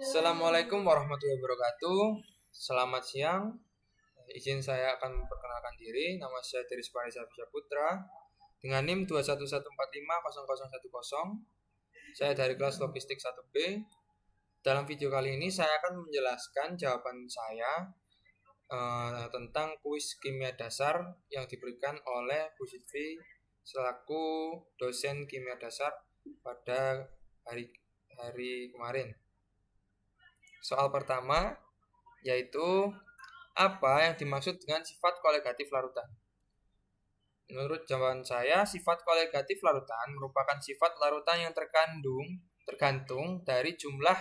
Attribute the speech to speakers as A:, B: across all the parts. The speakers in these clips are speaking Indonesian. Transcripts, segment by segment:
A: Assalamualaikum warahmatullahi wabarakatuh. Selamat siang. Izin saya akan memperkenalkan diri. Nama saya Deris Parisa Putra dengan NIM 211450010. Saya dari kelas logistik 1B. Dalam video kali ini saya akan menjelaskan jawaban saya tentang kuis kimia dasar yang diberikan oleh Bu Sitvi selaku dosen kimia dasar pada hari kemarin. Soal pertama yaitu apa yang dimaksud dengan sifat kolegatif larutan? Menurut jawaban saya, sifat kolegatif larutan merupakan sifat larutan yang tergantung dari jumlah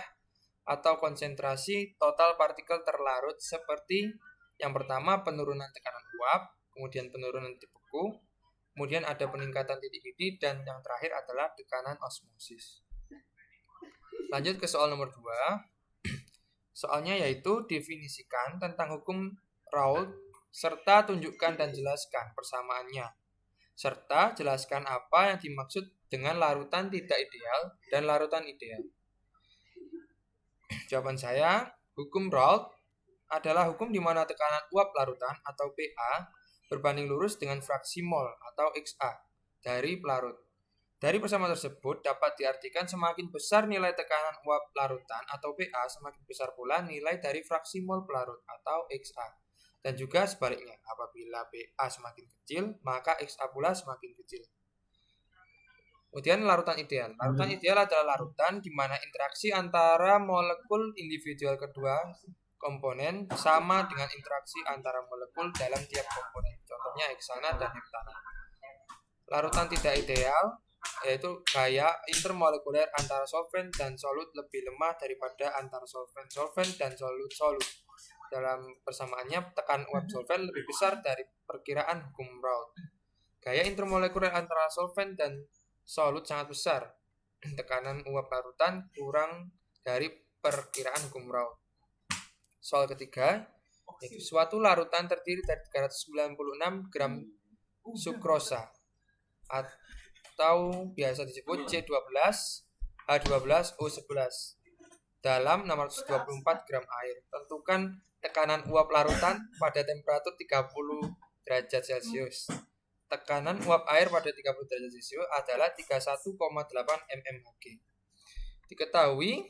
A: atau konsentrasi total partikel terlarut seperti yang pertama penurunan tekanan uap, kemudian penurunan titik beku, kemudian ada peningkatan titik inti, dan yang terakhir adalah tekanan osmosis. Lanjut ke soal nomor 2. Soalnya yaitu definisikan tentang hukum Raoult serta tunjukkan dan jelaskan persamaannya. Serta jelaskan apa yang dimaksud dengan larutan tidak ideal dan larutan ideal. Jawaban saya, hukum Raoult adalah hukum di mana tekanan uap larutan atau PA berbanding lurus dengan fraksi mol atau XA dari pelarut. Dari persamaan tersebut dapat diartikan semakin besar nilai tekanan uap larutan atau PA, semakin besar pula nilai dari fraksi mol pelarut atau XA. Dan juga sebaliknya, apabila PA semakin kecil, maka XA pula semakin kecil. Kemudian larutan ideal. Larutan ideal adalah larutan di mana interaksi antara molekul individual kedua komponen sama dengan interaksi antara molekul dalam tiap komponen. Contohnya heksana dan heptana. Larutan tidak ideal yaitu gaya intermolekuler antara solvent dan solut lebih lemah daripada antara solvent dan solut. Dalam persamaannya, tekanan uap solvent lebih besar dari perkiraan hukum Raoult. Gaya intermolekuler antara solvent dan solut sangat besar. Tekanan uap larutan kurang dari perkiraan hukum Raoult. Soal ketiga, yaitu suatu larutan terdiri dari 396 gram sukrosa atau biasa disebut C12, H12O11 dalam 624 gram air. Tentukan tekanan uap larutan pada temperatur 30 derajat Celcius. Tekanan uap air pada 30 derajat Celcius adalah 31,8 mmHg. Diketahui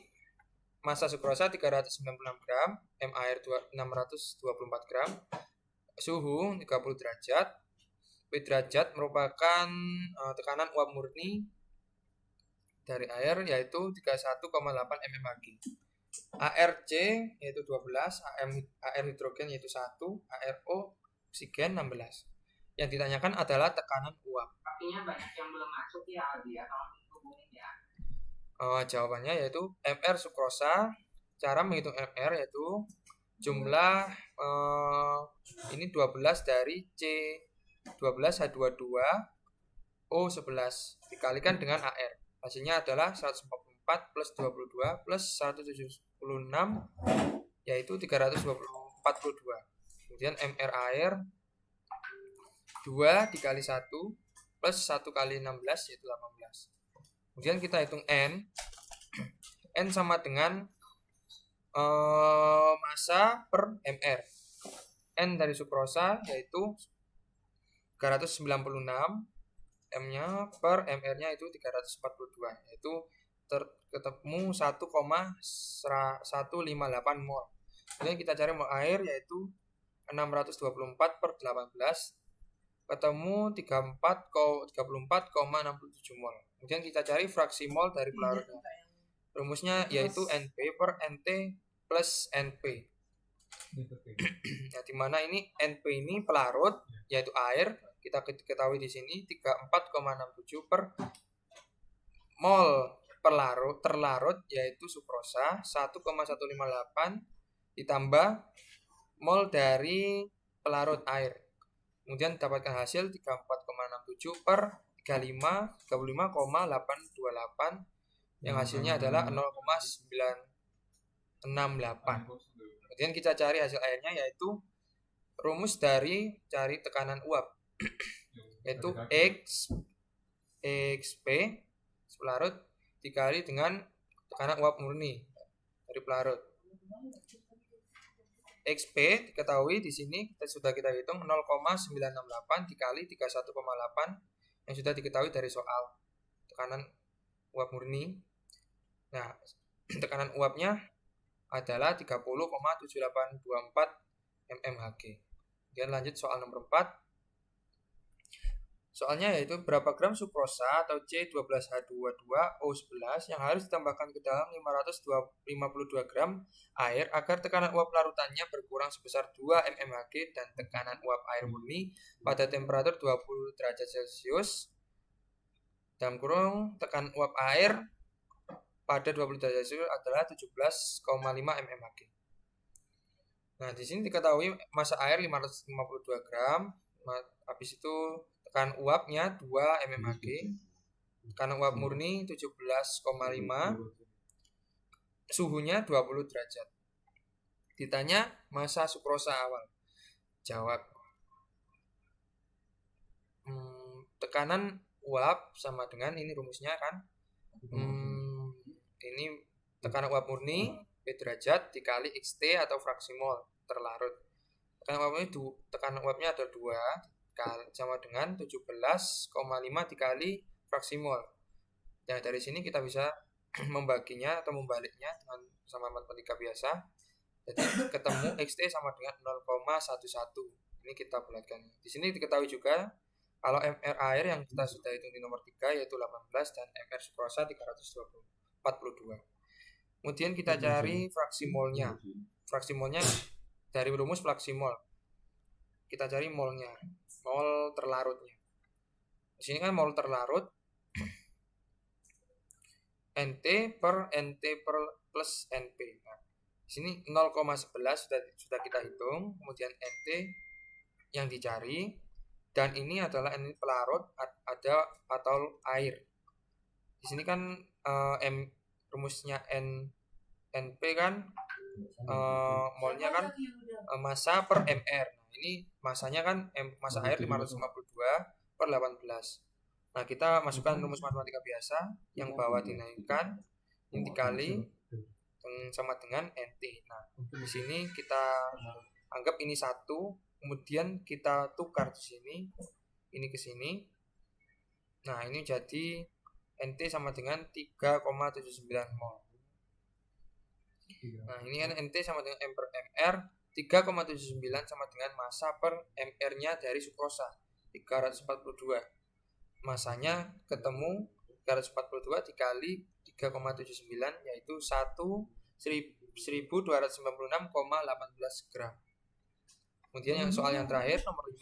A: massa sukrosa 396 gram, M air 624 gram, suhu 30 derajat. P derajat merupakan tekanan uap murni dari air yaitu 31,8 mmHg. ARC yaitu 12, AR hidrogen yaitu 1, ARO oksigen 16. Yang ditanyakan adalah tekanan uap.
B: Artinya banyak yang belum masuk ya Aldi ya, kalau dihubungin ya.
A: Jawabannya yaitu MR sukrosa. Cara menghitung MR yaitu jumlah ini 12 dari C12 H22 O11 dikalikan dengan AR. Hasilnya adalah 144 plus 22 plus 176 yaitu 342. Kemudian MR air 2 dikali 1 plus 1 kali 16 yaitu 18. Kemudian kita hitung N. N sama dengan massa per MR. N dari sukrosa yaitu 396, M-nya per MR-nya itu 342, yaitu ketemu 1,158 mol. Kemudian kita cari mol air yaitu 624 per 18, ketemu 34,67 mol. Kemudian kita cari fraksi mol dari pelarutnya. Rumusnya yaitu NP per NT plus NP. Ya, dimana ini NP ini pelarut yaitu air, kita ketahui di sini 34,67 per mol terlarut yaitu sukrosa 1,158 ditambah mol dari pelarut air. Kemudian dapatkan hasil 34,67 per 35,828 yang hasilnya adalah 0,968. Kemudian kita cari hasil airnya yaitu rumus dari cari tekanan uap yaitu XP pelarut dikali dengan tekanan uap murni. Dari pelarut. XP diketahui di sini sudah kita hitung 0,968 dikali 31,8 yang sudah diketahui dari soal tekanan uap murni. Nah, tekanan uapnya adalah 30,7824 mmHg. Kemudian lanjut soal nomor 4. Soalnya yaitu berapa gram sukrosa atau C12H22O11 yang harus ditambahkan ke dalam 552 gram air agar tekanan uap larutannya berkurang sebesar 2 mmHg dan tekanan uap air murni pada temperatur 20 derajat Celcius dalam kurung tekanan uap air pada 20 derajat Celcius adalah 17,5 mmHg. Nah, di sini diketahui massa air 552 gram, habis itu tekanan uapnya 2 mmHg, tekanan uap murni 17,5, suhunya 20 derajat. Ditanya massa sukrosa awal. Jawab. Tekanan uap sama dengan ini rumusnya kan. Ini tekanan uap murni P derajat dikali XT atau fraksi mol terlarut. Tekanan uapnya ada 2 sama dengan 17,5 dikali fraksi mol. Nah, dari sini kita bisa membaginya atau membaliknya dengan sama matematika biasa. Jadi ketemu XT sama dengan 0,11. Ini kita bulatkan. Di sini diketahui juga kalau MR air yang kita sudah hitung di nomor 3 yaitu 18 dan MR sukrosa 342. Kemudian kita cari fraksi molnya. Fraksi molnya dari rumus fraksi mol. Kita cari molnya. Mol terlarutnya. Di sini kan mol terlarut NT per plus NP. Nah, di sini 0,11 sudah kita hitung, kemudian NT yang dicari dan ini adalah NT pelarut ada atau air. Di sini kan rumusnya NP kan molnya kan massa per MR. Ini masanya kan massa air 552 per 18. Nah, kita masukkan rumus matematika biasa yang bawah dinaikkan ini dikali sama dengan NT. Nah, di sini kita anggap ini 1, kemudian kita tukar di sini ini ke sini. Nah, ini jadi NT sama dengan 3,79 mol. Nah, ini kan NT sama dengan M per MR 3,79 sama dengan massa per MR-nya dari sukrosa 342. Massanya ketemu 342 dikali 3,79 yaitu 1296,18 gram. Kemudian yang soal yang terakhir nomor 5.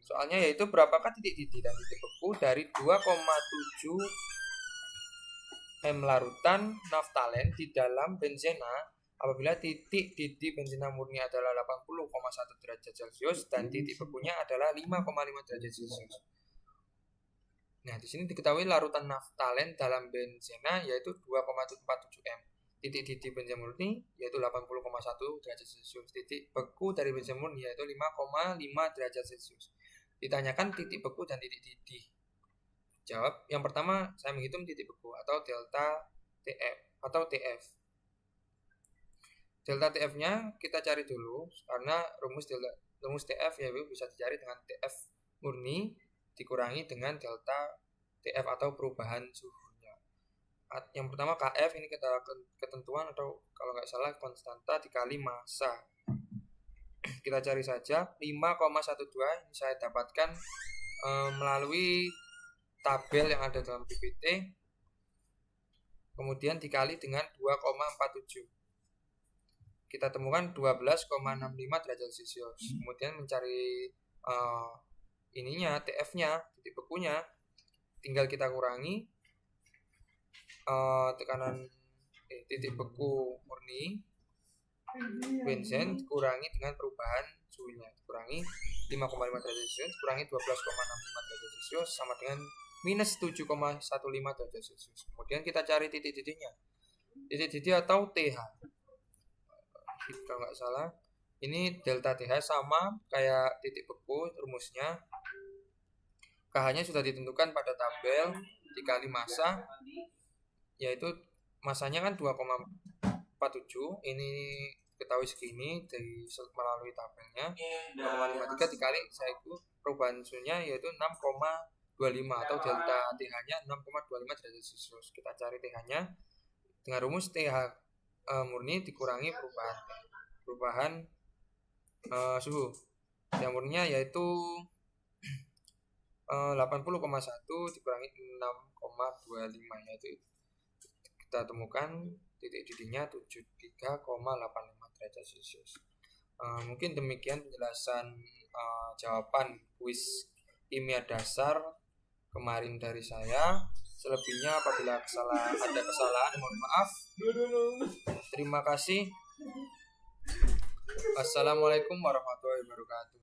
A: Soalnya yaitu berapakah titik-titik dan titik beku dari 2,7 M larutan naftalen di dalam benzena apabila titik didih benzena murni adalah 80,1 derajat Celcius dan titik bekunya adalah 5,5 derajat Celcius. Nah, di sini diketahui larutan naftalen dalam benzena yaitu 2,47 M. Titik didih benzena murni yaitu 80,1 derajat Celcius. Titik beku dari benzena murni yaitu 5,5 derajat Celcius. Ditanyakan titik beku dan titik didih. Jawab, yang pertama saya menghitung titik beku atau delta TF atau TF. Delta TF-nya kita cari dulu karena rumus TF ya bisa dicari dengan TF murni dikurangi dengan delta TF atau perubahan suhunya. Yang pertama KF ini kita ketentuan atau kalau nggak salah konstanta dikali massa. Kita cari saja 5,12 ini saya dapatkan melalui tabel yang ada dalam PPT, kemudian dikali dengan 2,47. Kita temukan 12,65 derajat Celcius. Kemudian mencari ininya TF-nya, titik bekunya, tinggal kita kurangi tekanan titik beku murni benzen dikurangi dengan perubahan suhunya, kurangi 5,5 derajat Celcius kurangi 12,65 derajat Celcius sama dengan minus 7,15 derajat Celcius. Kemudian kita cari titik-titiknya. Titik-titik atau TH. Kalau nggak salah, ini delta TH sama kayak titik beku rumusnya. KH-nya sudah ditentukan pada tabel dikali massa, yaitu masanya kan 2,47, ini ketahui segini melalui tabelnya. 2,53 dikali saya itu perubahan suhunya yaitu 6,25 atau delta TH-nya 6,25 derajat Celcius. Kita cari TH-nya dengan rumus TH murni dikurangi perubahan suhu. TH murninya yaitu 80,1 dikurangi 6,25, yaitu kita temukan titik didihnya 73,85 derajat Celcius. Mungkin demikian penjelasan jawaban kuis kimia dasar kemarin dari saya. Selebihnya apabila ada kesalahan mohon maaf. Terima kasih. Assalamualaikum warahmatullahi wabarakatuh.